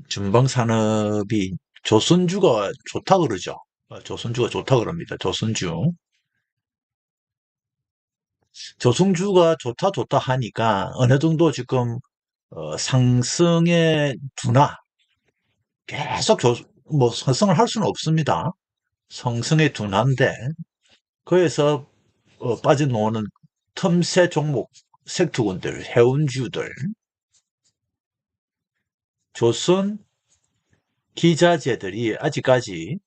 중방산업이 조선주가 좋다 그러죠. 조선주가 좋다 그럽니다. 조선주. 조선주가 좋다 하니까 어느 정도 지금 상승의 둔화 계속 뭐 상승을 할 수는 없습니다. 상승의 둔화인데 그래서 빠져나오는 틈새 종목 색투군들, 해운주들, 조선 기자재들이 아직까지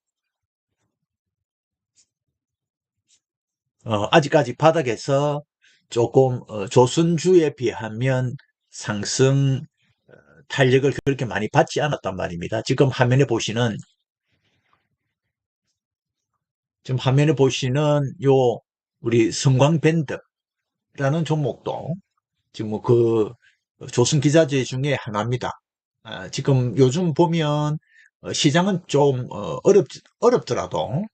바닥에서 조금 조선주에 비하면 상승 탄력을 그렇게 많이 받지 않았단 말입니다. 지금 화면에 보시는 요 우리 성광밴드라는 종목도 지금 뭐그 조선 기자재 중에 하나입니다. 지금 요즘 보면 시장은 좀 어렵더라도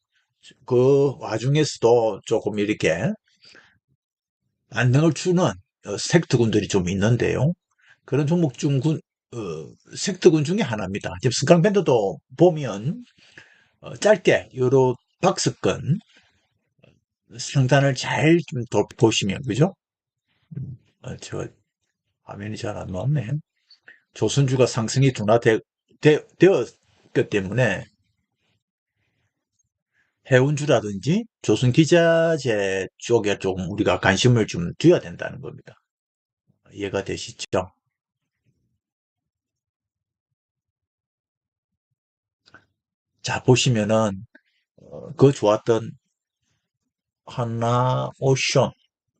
그 와중에서도 조금 이렇게 안정을 주는 섹터군들이 좀 있는데요. 그런 종목 중 섹터군 중에 하나입니다. 지금 스강밴드도 보면 짧게 요런 박스권 상단을 잘 좀 보시면 그죠? 저 화면이 잘 안 나왔네. 조선주가 상승이 되었기 때문에 해운주라든지 조선기자재 쪽에 좀 우리가 관심을 좀 둬야 된다는 겁니다. 이해가 되시죠? 자, 보시면은 그 좋았던 하나오션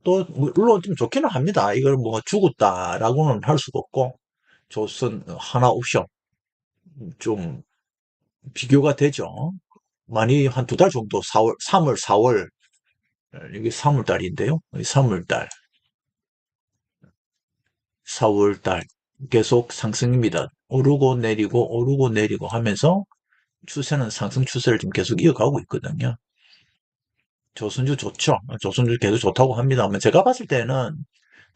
또 물론 좀 좋기는 합니다. 이걸 뭐 죽었다라고는 할 수가 없고 조선 하나오션 좀 비교가 되죠. 많이 한 두 달 정도 4월, 3월, 4월 이게 3월 달인데요. 3월 달, 4월 달 계속 상승입니다. 오르고 내리고 하면서 추세는 상승 추세를 좀 계속 이어가고 있거든요. 조선주 좋죠. 조선주 계속 좋다고 합니다만 제가 봤을 때는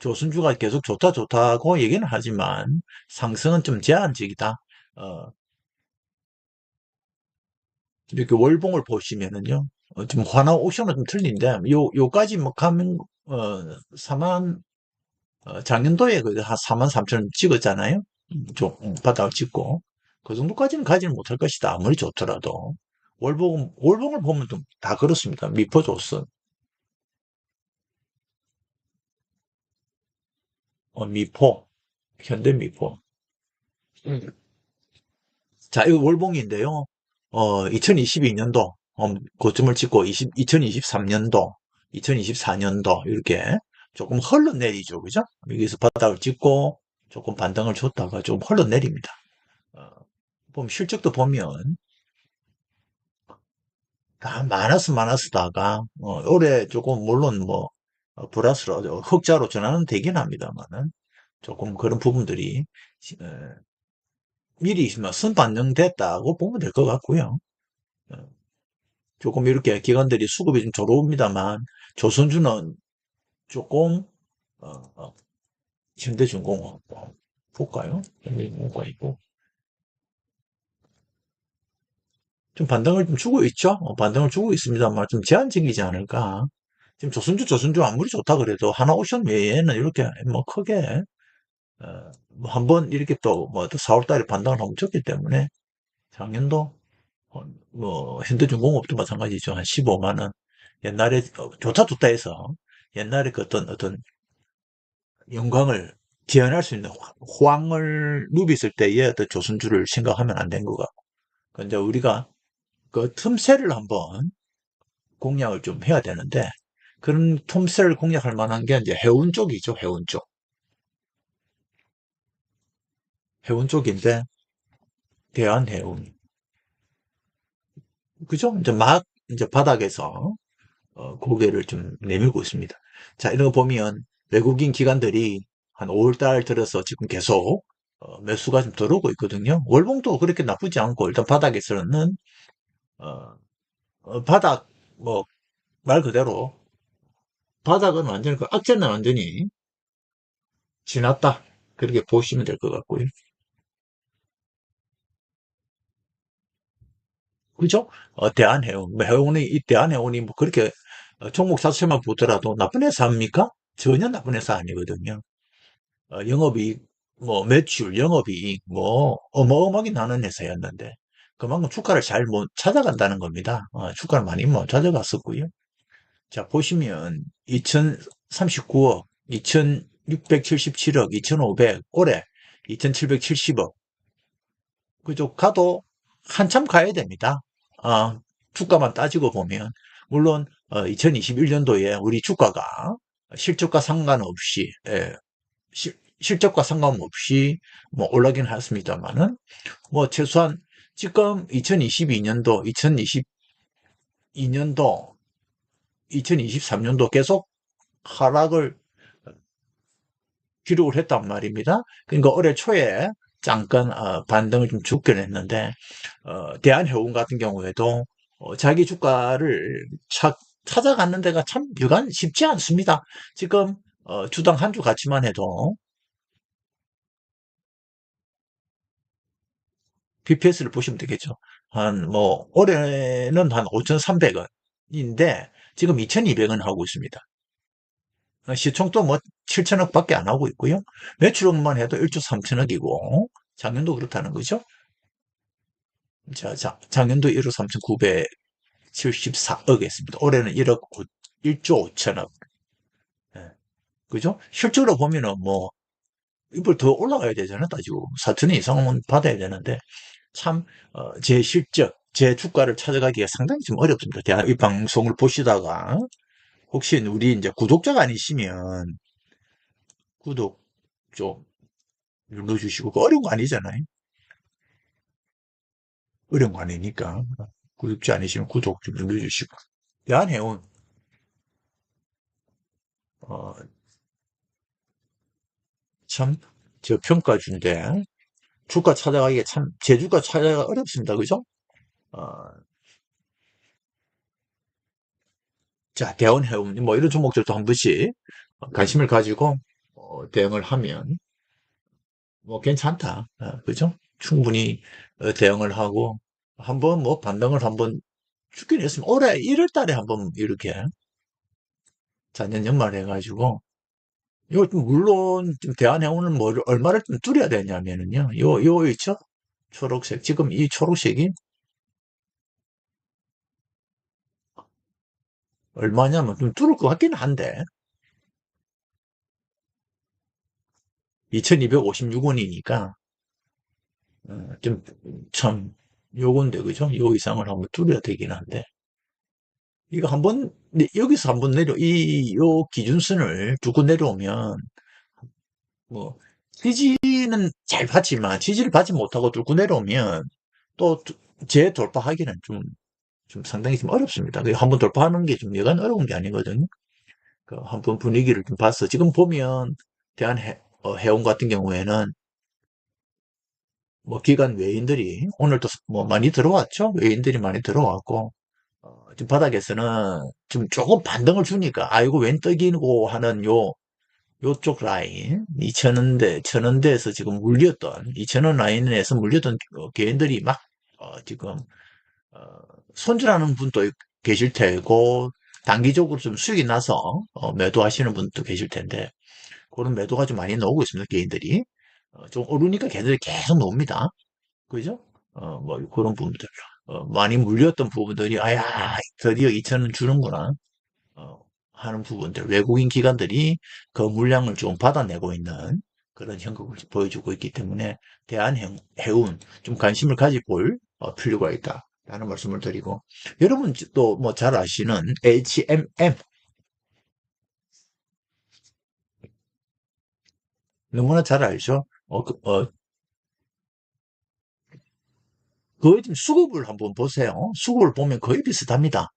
조선주가 계속 좋다고 얘기는 하지만 상승은 좀 제한적이다. 어, 이렇게 월봉을 보시면은요. 지금 화나오션은 좀 틀린데 요까지 뭐 가면 4만 작년도에 한 4만 3천 원 찍었잖아요. 좀 바닥을 찍고 그 정도까지는 가지는 못할 것이다. 아무리 좋더라도 월봉을 보면 좀 다 그렇습니다. 미포 조선, 미포, 현대미포. 자, 이거 월봉인데요. 2022년도 고점을 찍고 2023년도, 2024년도 이렇게 조금 흘러내리죠, 그죠? 여기서 바닥을 찍고 조금 반등을 줬다가 좀 흘러내립니다. 어, 보면 실적도 보면 다 마이너스다가 올해 조금 물론 뭐 플러스로 흑자로 전환은 되긴 합니다만은 조금 그런 부분들이 어, 미리 뭐 선반영됐다고 보면 될 것 같고요. 어, 조금 이렇게 기관들이 수급이 좀 저로웁니다만 조선주는 조금 어, 어, 현대중공업 볼까요? 현대중공업가 있고 좀 반등을 좀 주고 있죠. 반등을 주고 있습니다만 좀 제한적이지 않을까. 지금 조선주 아무리 좋다 그래도 하나오션 외에는 이렇게 뭐 크게 뭐 한번 이렇게 또뭐 4월 달에 반등을 한번 줬기 때문에 작년도 뭐 현대중공업도 마찬가지죠. 한 15만 원. 옛날에 좋다 해서 옛날에 그 어떤 영광을 지연할 수 있는 호황을 누비실 때의 어떤 조선주를 생각하면 안 된 것 같고. 근데 우리가 그 틈새를 한번 공략을 좀 해야 되는데 그런 틈새를 공략할 만한 게 이제 해운 쪽이죠. 해운 쪽. 해운 쪽인데 대한해운. 그죠? 이제 바닥에서 고개를 좀 내밀고 있습니다. 자, 이런 거 보면 외국인 기관들이 한 5월달 들어서 지금 계속 매수가 좀 들어오고 있거든요. 월봉도 그렇게 나쁘지 않고 일단 바닥에서는 어, 바닥 뭐 말 그대로 바닥은 완전히 그 악재는 완전히 지났다. 그렇게 보시면 될 것 같고요. 그죠? 대한해운, 뭐 해운이, 이 대한해운이 뭐 그렇게 종목 자체만 보더라도 나쁜 회사 합니까? 전혀 나쁜 회사 아니거든요. 영업이익, 뭐 매출, 영업이익, 뭐 어마어마하게 나는 회사였는데 그만큼 주가를 잘 못 찾아간다는 겁니다. 주가를 많이 못 찾아갔었고요. 자, 보시면 2039억, 2677억, 2500, 올해 2770억. 그죠? 가도 한참 가야 됩니다. 주가만 따지고 보면. 물론, 2021년도에 우리 주가가 실적과 상관없이, 실적과 상관없이 뭐 올라긴 했습니다만은, 뭐 최소한 지금 2022년도, 2022년도, 2023년도 계속 하락을 기록을 했단 말입니다. 그러니까 올해 초에 잠깐 반등을 좀 죽긴 했는데 대한해운 같은 경우에도 자기 주가를 찾아가는 데가 참 여간 쉽지 않습니다. 지금 주당 한 주 가치만 해도 BPS를 보시면 되겠죠. 한 뭐 올해는 한 5,300원인데 지금 2,200원 하고 있습니다. 시총도 뭐 7천억밖에 안 하고 있고요. 매출액만 해도 1조 3천억이고 작년도 그렇다는 거죠. 작년도 1억 3,974억이었습니다. 올해는 1조 5천억. 예, 그죠? 실적으로 보면은 뭐 이걸 더 올라가야 되잖아요. 따지고 4천원 이상은 받아야 되는데 참 제 실적, 제 주가를 찾아가기가 상당히 좀 어렵습니다. 이 방송을 보시다가 혹시 우리 이제 구독자가 아니시면 구독 좀 눌러주시고 그 어려운 거 아니잖아요. 어려운 거 아니니까 구독자 아니시면 구독 좀 눌러주시고 대한해운 어, 참 저평가주인데 주가 찾아가기가 참 제주가 찾아가기가 어렵습니다. 그죠? 어, 자 대한해운 뭐 이런 종목들도 한 번씩 관심을 가지고 대응을 하면 뭐 괜찮다. 그죠? 충분히 대응을 하고 한번 뭐 반등을 한번 주긴 했으면 올해 1월 달에 한번 이렇게 작년 연말에 해가지고 이거 물론 좀 대한해운은 뭐 얼마를 좀 줄여야 되냐면은요. 요 있죠? 초록색. 지금 이 초록색이 얼마냐면 좀 줄을 것 같기는 한데 2256원이니까 좀 참 요건데 그죠? 요 이상을 한번 줄여야 되긴 한데 이거 한번 여기서 한번 이 요 기준선을 두고 내려오면 뭐 지지는 잘 받지만 지지를 받지 못하고 뚫고 내려오면 또 재돌파하기는 좀 상당히 좀 어렵습니다. 한번 돌파하는 게 좀 여간 어려운 게 아니거든요. 한번 분위기를 좀 봐서 지금 보면 해운 같은 경우에는 뭐 기관 외인들이 오늘도 뭐 많이 들어왔죠. 외인들이 많이 들어왔고 지금 바닥에서는 좀 조금 반등을 주니까 아이고 웬 떡이고 하는 요쪽 라인 2천원대 천원대에서 지금 물렸던 2천원 라인에서 물렸던 개인들이 막 지금 어, 손절하는 분도 계실 테고 단기적으로 좀 수익이 나서 매도하시는 분도 계실 텐데 그런 매도가 좀 많이 나오고 있습니다. 개인들이 좀 오르니까 걔들이 계속 나옵니다. 그죠? 뭐 그런 부분들 많이 물렸던 부분들이 아야 드디어 2천원 주는구나 어, 하는 부분들 외국인 기관들이 그 물량을 좀 받아내고 있는 그런 형국을 보여주고 있기 때문에 대한해운 좀 관심을 가져볼 필요가 있다라는 말씀을 드리고 여러분 또 뭐 잘 아시는 HMM 너무나 잘 알죠? 거의 좀 수급을 한번 보세요. 수급을 보면 거의 비슷합니다.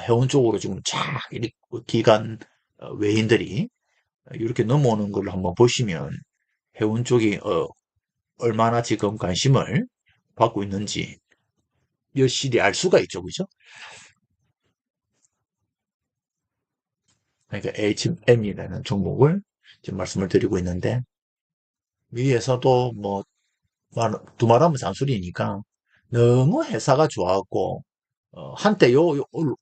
해운 쪽으로 지금 쫙 이렇게 기관 외인들이 이렇게 넘어오는 걸 한번 보시면 해운 쪽이 얼마나 지금 관심을 받고 있는지 여실히 알 수가 있죠. 그죠? 그러니까 HM이라는 종목을 지금 말씀을 드리고 있는데 위에서도 뭐 두말하면 잔소리니까 너무 회사가 좋았고, 한때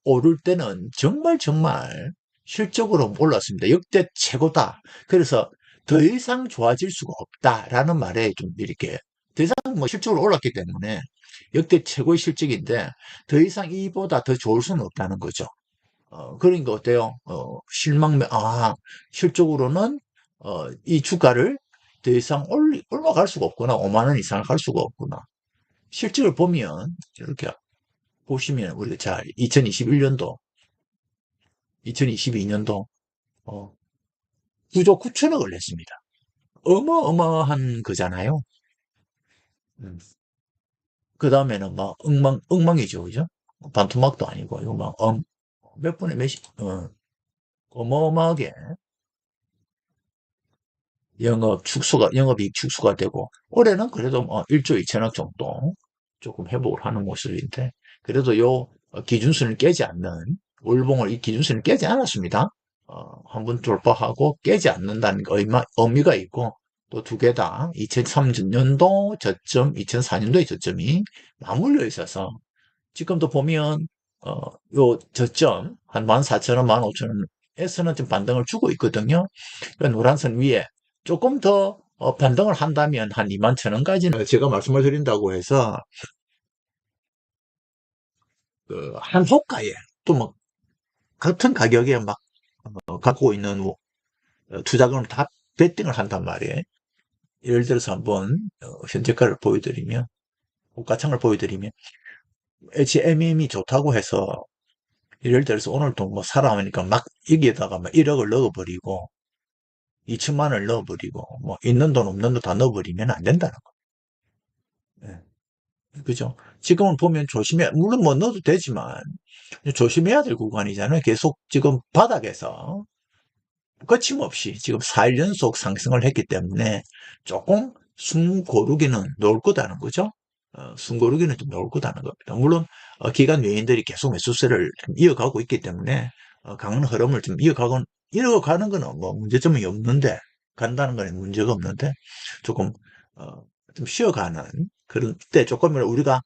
오를 때는 정말 정말 실적으로 올랐습니다. 역대 최고다. 그래서 더 이상 좋아질 수가 없다라는 말에 좀 이렇게 더 이상 뭐 실적으로 올랐기 때문에 역대 최고의 실적인데 더 이상 이보다 더 좋을 수는 없다는 거죠. 그러니까 어때요? 실적으로는 이 주가를 더 이상 올라갈 수가 없구나. 5만 원 이상 갈 수가 없구나. 실적을 보면 이렇게 보시면 우리가 자 2021년도, 2022년도 9조 9천억을 냈습니다. 어마어마한 거잖아요. 음. 그 다음에는 막 엉망이죠, 그죠? 반토막도 아니고 이거 막 몇 분에 몇십 어마어마하게 영업이익 축소가 되고 올해는 그래도 1조 2천억 정도 조금 회복을 하는 모습인데 그래도 요 기준선을 깨지 않는 월봉을 이 기준선을 깨지 않았습니다. 한번 돌파하고 깨지 않는다는 의미가 있고 또 두 개 다 2003년도 저점, 2004년도의 저점이 맞물려 있어서 지금도 보면 요 저점 한 14,000원, 15,000원에서는 좀 반등을 주고 있거든요. 그 노란선 위에 조금 더 반등을 한다면 한 21,000원까지는 제가 말씀을 드린다고 해서 그 한호가에 또 뭐 같은 가격에 막 갖고 있는 투자금을 다 베팅을 한단 말이에요. 예를 들어서 한번 현재가를 보여드리면 호가창을 보여드리면 HMM이 좋다고 해서 예를 들어서 오늘도 뭐 사라 하니까 막 여기에다가 막 1억을 넣어버리고 2천만 원을 넣어버리고 뭐 있는 돈 없는 돈 다 넣어버리면 안 된다는 거예요. 예. 그죠? 지금은 보면 물론 뭐 넣어도 되지만 조심해야 될 구간이잖아요. 계속 지금 바닥에서 거침없이 지금 4일 연속 상승을 했기 때문에 조금 숨 고르기는 놓을 거다는 거죠. 숨 고르기는 좀 놓을 거다는 겁니다. 물론 기관 외인들이 계속 매수세를 이어가고 있기 때문에 강한 흐름을 좀 이어가는 거는 뭐 문제점이 없는데 간다는 거는 문제가 없는데 조금 어, 좀 쉬어가는 그런 때 조금 우리가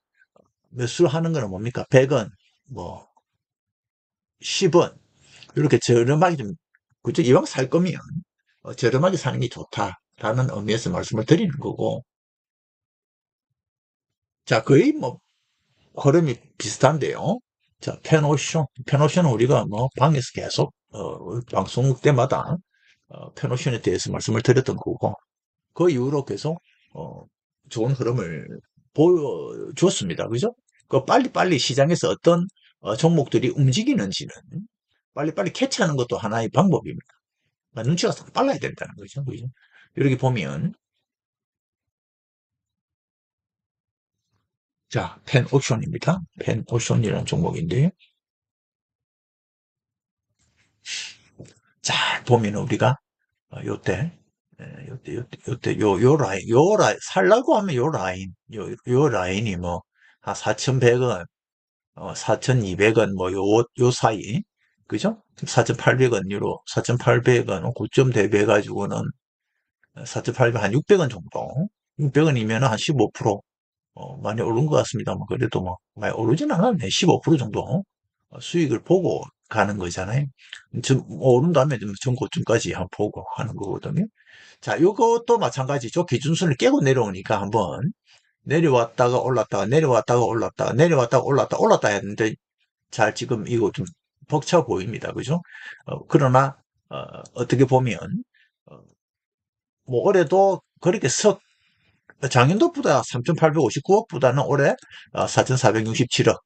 매수를 하는 거는 뭡니까? 100원, 뭐 10원 이렇게 저렴하게 좀 그죠? 이왕 살 거면 저렴하게 사는 게 좋다라는 의미에서 말씀을 드리는 거고 자 거의 뭐 흐름이 비슷한데요. 자 펜오션은 우리가 뭐 방에서 계속 방송 때마다 펜오션에 대해서 말씀을 드렸던 거고 그 이후로 계속 어, 좋은 흐름을 보여줬습니다. 그죠? 그 빨리빨리 시장에서 어떤 종목들이 움직이는지는 빨리빨리 캐치하는 것도 하나의 방법입니다. 눈치가 빨라야 된다는 거죠. 그죠? 이렇게 보면 자, 펜오션입니다. 펜오션이라는 종목인데요. 자, 보면 우리가 요때 요 라인 살라고 하면 요 라인이 뭐 한 4,100원, 4,200원 뭐 요 사이 그죠? 4,800원 유로, 4,800원 고점 대비해 가지고는 4,800원 한 600원 정도. 600원이면 한 15% 많이 오른 것 같습니다. 뭐 그래도 뭐 많이 오르진 않았네. 15% 정도 수익을 보고 가는 거잖아요. 오른 다음에 전 고점까지 한번 보고 하는 거거든요. 자, 이것도 마찬가지죠. 기준선을 깨고 내려오니까 한번 내려왔다가 올랐다가 내려왔다가 올랐다가 내려왔다가 올랐다 했는데 잘 지금 이거 좀 벅차 보입니다. 그죠? 그러나 떻게 보면 어, 뭐 올해도 그렇게 작년도보다 3,859억보다는 올해 4,467억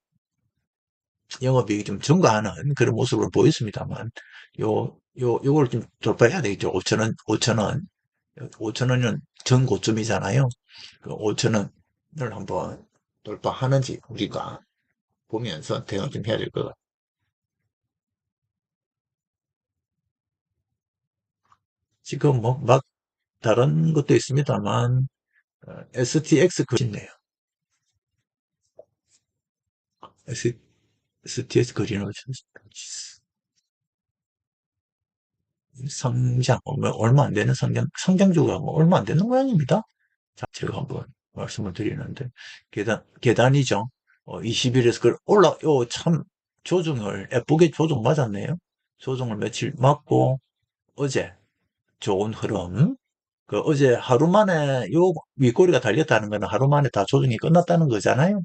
영업이익이 좀 증가하는 그런 모습을 보였습니다만 요걸 좀 돌파해야 되겠죠. 5천원, 5천원, 5천원은 전고점이잖아요. 그 5천원을 한번 돌파하는지 우리가 보면서 대응 좀 해야 될 것 같아요. 지금 뭐 막 다른 것도 있습니다만 STX 그리네요. STX 그리노스 상장 얼마 안 되는 상장주가 뭐 얼마 안 되는 모양입니다. 자, 제가 한번 말씀을 드리는데, 계단이죠. 20일에서 참, 조정을, 예쁘게 조정 맞았네요. 조정을 며칠 맞고, 어제, 좋은 흐름. 어제 하루 만에, 윗꼬리가 달렸다는 거는 하루 만에 다 조정이 끝났다는 거잖아요.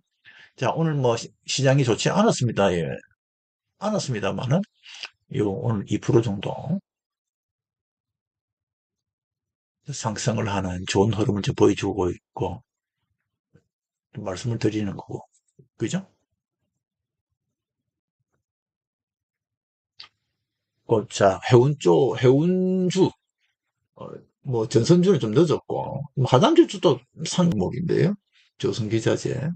자, 오늘 뭐, 시장이 좋지 않았습니다. 예. 않았습니다만은, 오늘 2% 정도 상승을 하는 좋은 흐름을 좀 보여주고 있고, 말씀을 드리는 거고. 그죠? 자, 해운주, 어, 뭐, 전선주는 좀 늦었고, 뭐 하단주도 상목인데요. 조선기자재.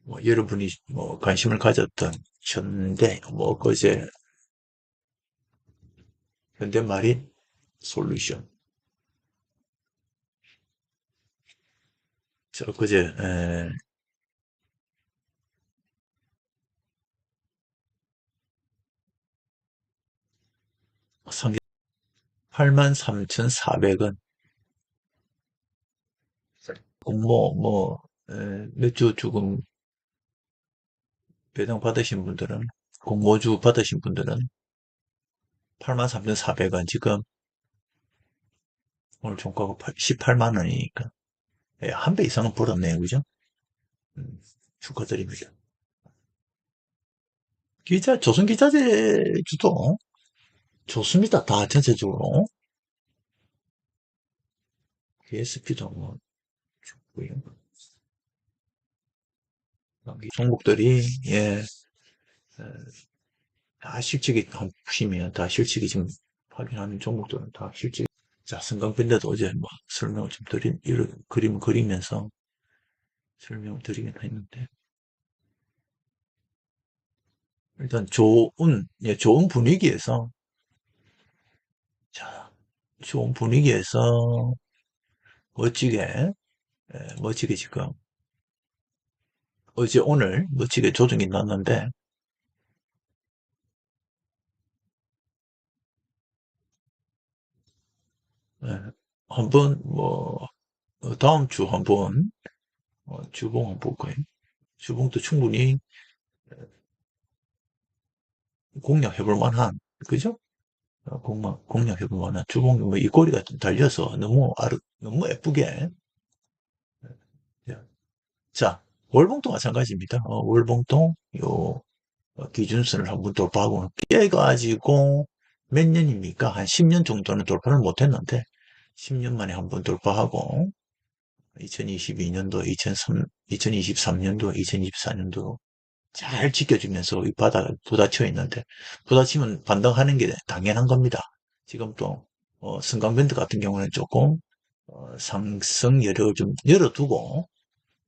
뭐, 여러분이 뭐, 관심을 가졌던 현대마린 솔루션. 저, 상계 83,400원. 몇 주 조금 배당 받으신 분들은, 공모주 받으신 분들은 83,400원. 지금 오늘 종가가 18만 원이니까. 예, 한 배 이상은 벌었네요. 그죠? 음, 축하드립니다. 조선기자재주도 좋습니다. 다 전체적으로. KSP도 뭐, 좋고요. 종목들이, 예, 다 실적이 한 보시면 다 실적이 지금 확인하는 종목들은 다 실적이. 자, 성강밴드도 어제 뭐 설명을 좀 이런 그림을 그리면서 설명을 드리긴 했는데. 일단 좋은 분위기에서, 자, 좋은 분위기에서 멋지게, 멋지게 지금, 어제 오늘 멋지게 조정이 났는데, 예, 한번, 뭐, 다음 주 한번, 주봉 한번 볼까요? 주봉도 충분히 공략해볼 만한, 그죠? 공략해볼 만한 주봉, 뭐, 이 꼬리가 좀 달려서 너무 예쁘게. 예. 자, 월봉도 마찬가지입니다. 월봉도, 기준선을 한번 돌파하고, 깨가지고, 몇 년입니까? 한 10년 정도는 돌파를 못했는데, 10년 만에 한번 돌파하고, 2022년도, 2023년도, 2024년도 잘 지켜주면서 이 바닥을 부딪혀 있는데, 부딪히면 반등하는 게 당연한 겁니다. 지금 또, 승강밴드 같은 경우는 조금, 상승 여력을 좀 열어두고,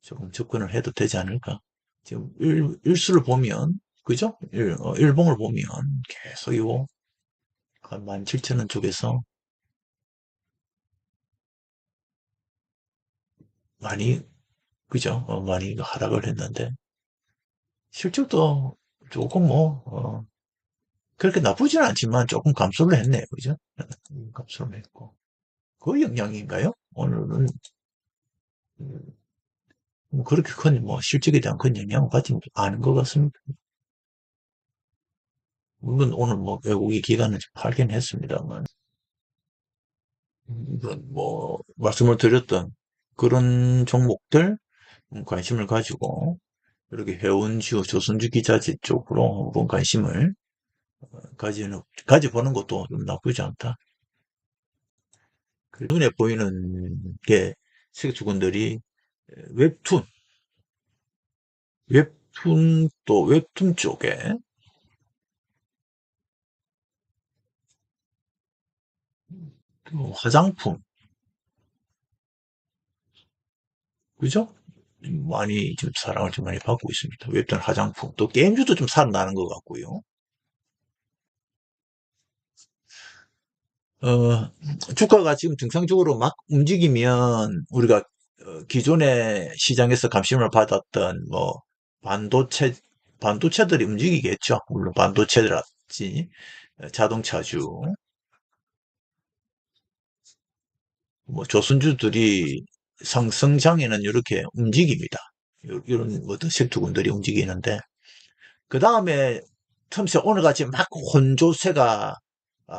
조금 접근을 해도 되지 않을까. 지금 일수를 보면, 그죠? 일봉을 보면 계속 한 17,000원 쪽에서 많이, 그죠? 많이 하락을 했는데, 실적도 조금 그렇게 나쁘지는 않지만 조금 감소를 했네요. 그죠? 감소를 했고. 그 영향인가요? 오늘은 뭐 그렇게 실적에 대한 큰 영향을 받지 않은 것 같습니다. 물론 오늘 뭐 외국의 기관은 좀 팔긴 했습니다만, 말씀을 드렸던 그런 종목들 관심을 가지고 이렇게 해운주, 조선주 기자재 쪽으로 한번 관심을 가져보는 것도 좀 나쁘지 않다. 눈에 보이는 게 세계주권들이 웹툰, 웹툰 쪽에 화장품, 그죠? 많이 좀 사랑을 좀 많이 받고 있습니다. 웹툰 화장품. 또 게임주도 좀 살아나는 것 같고요. 어, 주가가 지금 정상적으로 막 움직이면 우리가 기존의 시장에서 감심을 받았던 반도체, 반도체들이 움직이겠죠. 물론 반도체라든지 자동차주. 뭐 조선주들이 상승장에는 이렇게 움직입니다. 이런 어떤 색투군들이 움직이는데 그 다음에 틈새 오늘같이 막 혼조세가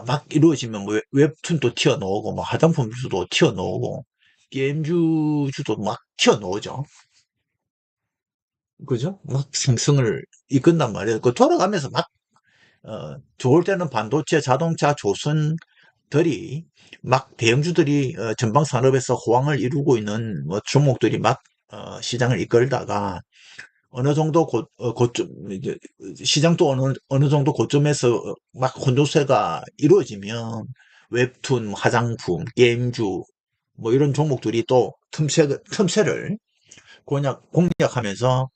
막 이루어지면 뭐 웹툰도 튀어나오고 뭐 화장품주도 튀어나오고 게임주도 막 튀어나오죠. 그죠? 막 상승을 이끈단 말이에요. 그 돌아가면서 막 좋을 때는 반도체, 자동차, 조선들이 막 대형주들이 전방 산업에서 호황을 이루고 있는 뭐 종목들이 막 시장을 이끌다가 어느 정도 고점, 이제 시장도 어느 정도 고점에서 막 혼조세가 이루어지면 웹툰, 화장품, 게임주 뭐 이런 종목들이 또 틈새를 공략하면서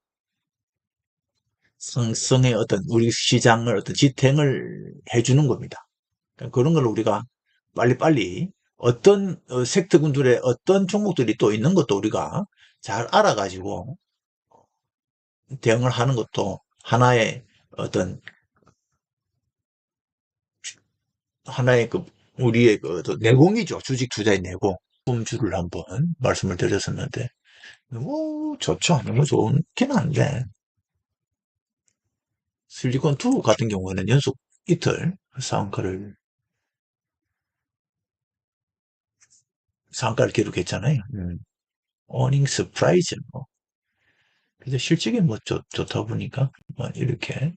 상승의 어떤 우리 시장을 어떤 지탱을 해주는 겁니다. 그러니까 그런 걸 우리가 빨리빨리 어떤 섹터군들의 어떤 종목들이 또 있는 것도 우리가 잘 알아가지고 대응을 하는 것도 하나의 어떤 하나의 그 우리의 그 내공이죠. 주식 투자의 내공. 품주를 한번 말씀을 드렸었는데 너무 좋죠. 너무 좋긴 한데 실리콘2 같은 경우에는 연속 이틀 상한가를 기록했잖아요. 어닝 서프라이즈 뭐. 그래서 실적이 뭐 좋다 보니까 뭐 이렇게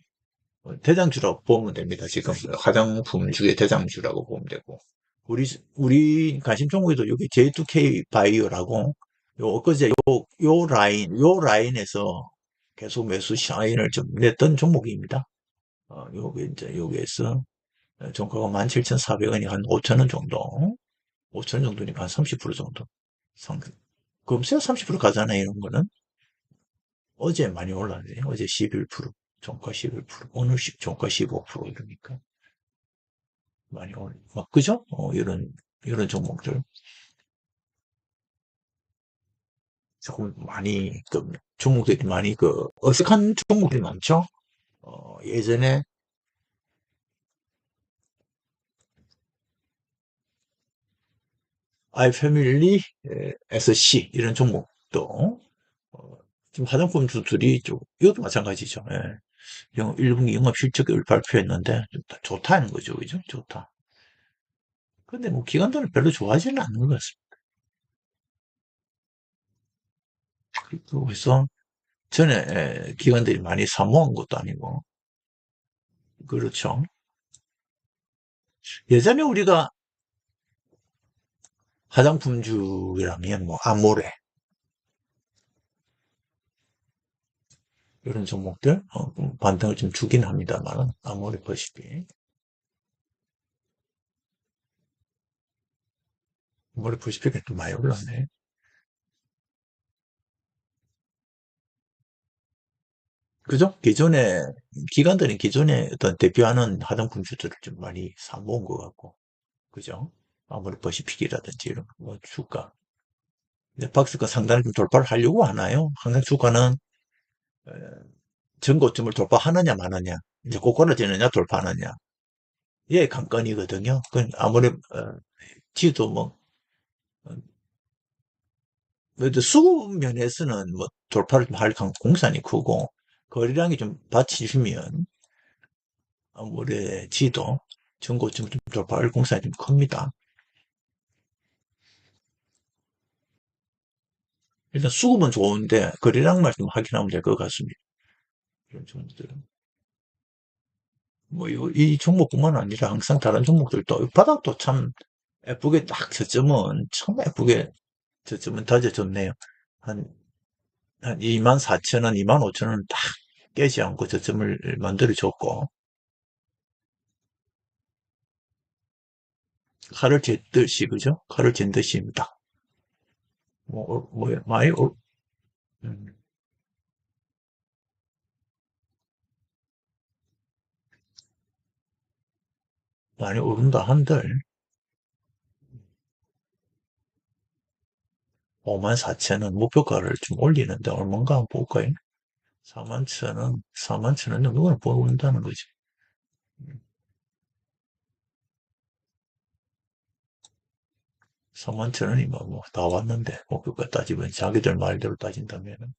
대장주라고 보면 됩니다. 지금 화장품주의 대장주라고 보면 되고 우리 관심 종목에도 여기 J2K 바이오라고 요 엊그제 요 라인에서 계속 매수 사인을 좀 냈던 종목입니다. 요게 이제 여기에서 종가가 17,400원이 한 5,000원 정도, 5,000원 정도니까 한 30% 정도 상승. 금세 30% 가잖아요, 이런 거는. 어제 많이 올랐네요. 어제 11%, 종가 11%, 오늘 종가 15% 이러니까 많이 막 그죠? 이런 종목들 조금 많이 종목들이 많이 어색한 종목들이 많죠. 예전에 아이패밀리, SC 이런 종목도 지금 화장품 주들이 좀 이것도 마찬가지죠. 예. 1분기 영업 실적을 발표했는데 좋다는 거죠, 그죠? 좋다. 근데 뭐 기관들은 별로 좋아하지는 않는 것 같습니다. 그래서 전에 기관들이 많이 사모한 것도 아니고 그렇죠. 예전에 우리가 화장품주라면 뭐 아모레 이런 종목들 반등을 좀 주긴 합니다만 아모레 퍼시픽 아모레 퍼시픽이 좀 많이 올랐네. 그죠? 기관들은 기존에 어떤 대표하는 화장품주들을 좀 많이 사모은 것 같고 그죠? 아모레 퍼시픽이라든지 이런 뭐 주가 박스가 상단을 좀 돌파를 하려고 하나요? 항상 주가는 어, 전고점을 돌파하느냐 마느냐 이제 꼬꾸라지느냐 돌파하느냐 예 관건이거든요. 그 아무리 지도 뭐 수면에서는 뭐 돌파를 할 공산이 크고 거래량이 좀 받쳐주면 아무리 지도 전고점 좀 돌파할 공산이 좀 큽니다. 일단 수급은 좋은데 거래량만 좀 확인하면 될 것 같습니다. 이런 종목들은. 뭐, 이 종목뿐만 아니라 항상 다른 종목들도 바닥도 참 예쁘게 딱 저점은 참 예쁘게 저점은 다져줬네요. 한, 한 24,000원, 25,000원 딱 깨지 않고 저점을 만들어줬고 칼을 쟀듯이 그죠? 칼을 잰 듯이입니다. 많이 음, 많이 오른다 한들 54,000원 목표가를 좀 올리는데 얼마인가 한번 볼까요? 41,000원, 41,000원 정도는 보인다는 거지. 4만 천 원이면 뭐 다 왔는데, 뭐 그거 따지면 자기들 말대로 따진다면.